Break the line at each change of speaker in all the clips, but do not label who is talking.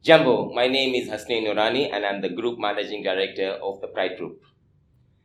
Jumbo, my name is Hasnain Noorani and I'm the Group Managing Director of the Pride Group.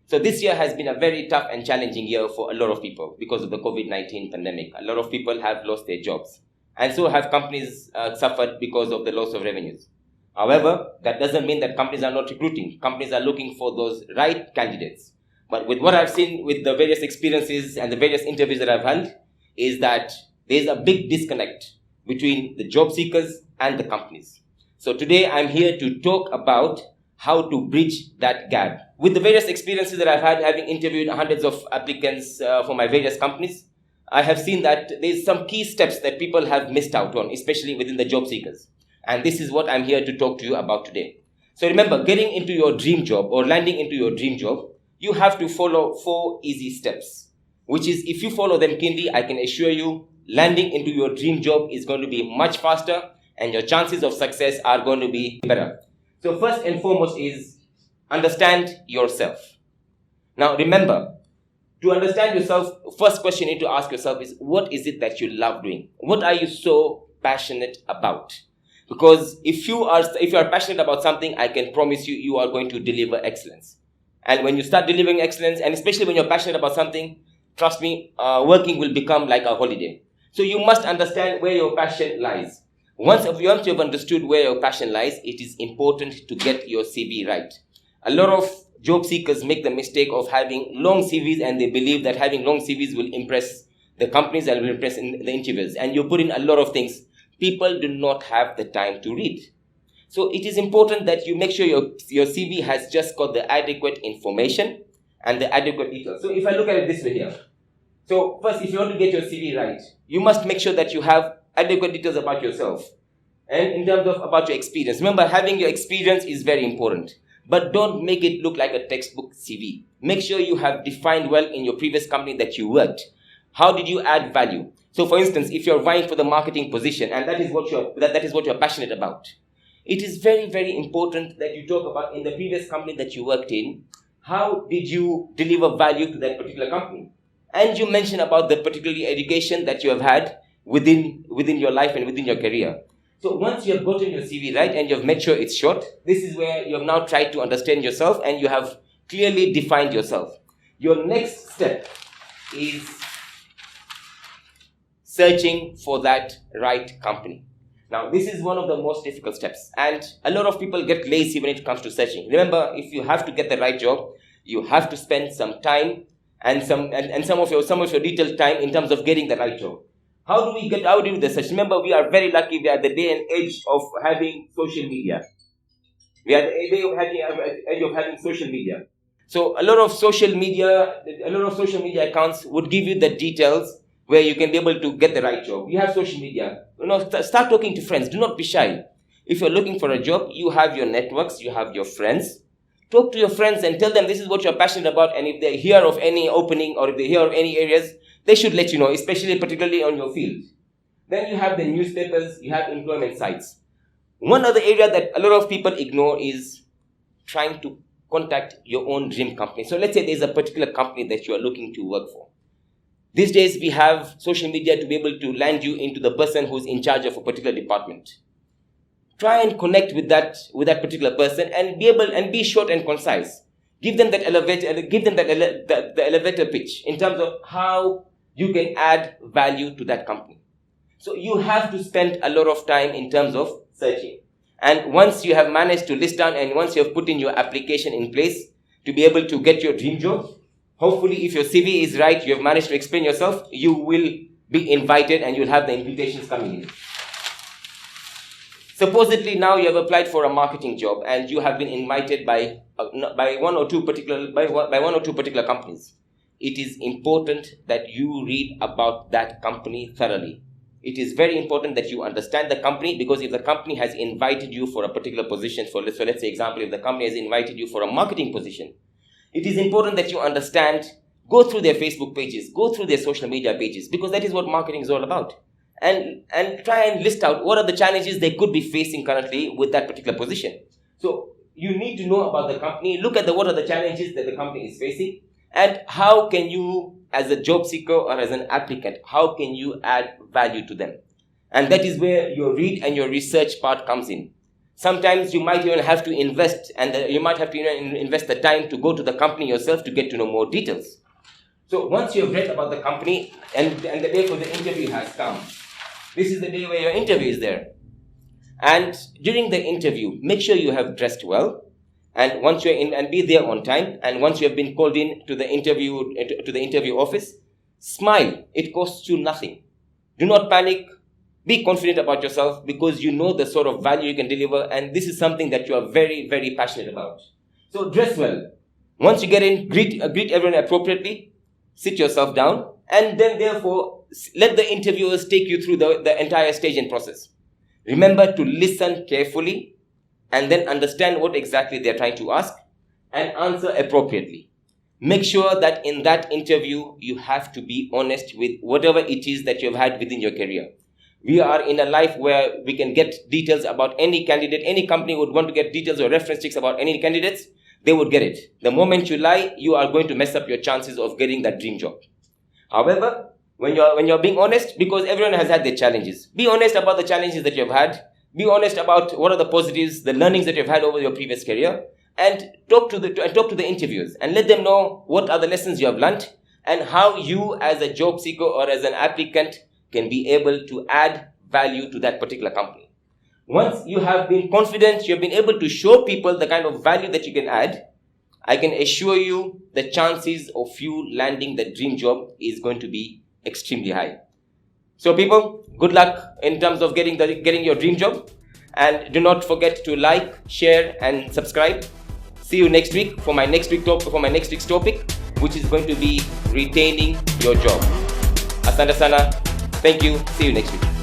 So this year has been a very tough and challenging year for a lot of people because of the COVID-19 pandemic. A lot of people have lost their jobs and so have companies suffered because of the loss of revenues. However, that doesn't mean that companies are not recruiting. Companies are looking for those right candidates. But with what I've seen with the various experiences and the various interviews that I've held is that there's a big disconnect between the job seekers and the companies. So today I'm here to talk about how to bridge that gap. With the various experiences that I've had, having interviewed hundreds of applicants for my various companies, I have seen that there's some key steps that people have missed out on, especially within the job seekers. And this is what I'm here to talk to you about today. So remember, getting into your dream job or landing into your dream job, you have to follow 4 easy steps, which is if you follow them keenly, I can assure you landing into your dream job is going to be much faster and your chances of success are going to be better. So first and foremost is understand yourself. Now remember, to understand yourself, first question you need to ask yourself is, what is it that you love doing? What are you so passionate about? Because if you are passionate about something, I can promise you, you are going to deliver excellence. And when you start delivering excellence, and especially when you're passionate about something, trust me, working will become like a holiday. So you must understand where your passion lies. Once you have understood where your passion lies, it is important to get your CV right. A lot of job seekers make the mistake of having long CVs and they believe that having long CVs will impress the companies and will impress in the interviews. And you put in a lot of things. People do not have the time to read. So it is important that you make sure your CV has just got the adequate information and the adequate details. So if I look at it this way here. So first, if you want to get your CV right, you must make sure that you have adequate details about yourself and in terms of about your experience. Remember, having your experience is very important, but don't make it look like a textbook CV. Make sure you have defined well in your previous company that you worked. How did you add value? So for instance, if you're vying for the marketing position and that is what you're passionate about, it is very, very important that you talk about in the previous company that you worked in, how did you deliver value to that particular company? And you mention about the particular education that you have had within your life and within your career. So once you have gotten your CV right and you have made sure it's short, this is where you have now tried to understand yourself and you have clearly defined yourself. Your next step is searching for that right company. Now, this is one of the most difficult steps and a lot of people get lazy when it comes to searching. Remember, if you have to get the right job, you have to spend some time and some of your detailed time in terms of getting the right job. How do we do the search? Remember, we are very lucky. We are the day and age of having social media. We are the age of having social media. So a lot of social media accounts would give you the details where you can be able to get the right job. You have social media. Start talking to friends. Do not be shy. If you're looking for a job, you have your networks, you have your friends. Talk to your friends and tell them this is what you're passionate about, and if they hear of any opening or if they hear of any areas, they should let you know, particularly on your field. Then you have the newspapers, you have employment sites. One other area that a lot of people ignore is trying to contact your own dream company. So let's say there's a particular company that you are looking to work for. These days we have social media to be able to land you into the person who's in charge of a particular department. Try and connect with that particular person and be short and concise. Give them the elevator pitch in terms of how you can add value to that company. So you have to spend a lot of time in terms of searching. And once you have managed to list down and once you have put in your application in place to be able to get your dream job, hopefully if your CV is right, you have managed to explain yourself, you will be invited and you'll have the invitations coming in. Supposedly now you have applied for a marketing job and you have been invited by one or two particular companies. It is important that you read about that company thoroughly. It is very important that you understand the company, because if the company has invited you for a particular position, let's say example, if the company has invited you for a marketing position, it is important that you understand, go through their Facebook pages, go through their social media pages, because that is what marketing is all about. And try and list out what are the challenges they could be facing currently with that particular position. So you need to know about the company, look at what are the challenges that the company is facing, and how can you, as a job seeker or as an applicant, how can you add value to them? And that is where your read and your research part comes in. Sometimes you might even have to invest, and you might have to invest the time to go to the company yourself to get to know more details. So once you have read about the company and the day for the interview has come, this is the day where your interview is there. And during the interview, make sure you have dressed well. And once you're in, and be there on time. And once you have been called in to the interview office, smile. It costs you nothing. Do not panic. Be confident about yourself, because you know the sort of value you can deliver, and this is something that you are very, very passionate about. So dress well. Once you get in, greet everyone appropriately, sit yourself down, and then therefore let the interviewers take you through the entire stage and process. Remember to listen carefully and then understand what exactly they're trying to ask and answer appropriately. Make sure that in that interview, you have to be honest with whatever it is that you've had within your career. We are in a life where we can get details about any candidate. Any company would want to get details or reference checks about any candidates. They would get it. The moment you lie, you are going to mess up your chances of getting that dream job. However, when you're being honest, because everyone has had their challenges, be honest about the challenges that you've had. Be honest about what are the positives, the learnings that you've had over your previous career, and talk to the interviewers and let them know what are the lessons you have learned and how you as a job seeker or as an applicant can be able to add value to that particular company. Once you have been confident, you have been able to show people the kind of value that you can add, I can assure you the chances of you landing the dream job is going to be extremely high. So people, good luck in terms of getting your dream job, and do not forget to like, share and subscribe. See you next week for my next week's topic, which is going to be retaining your job. Asante sana. Thank you. See you next week.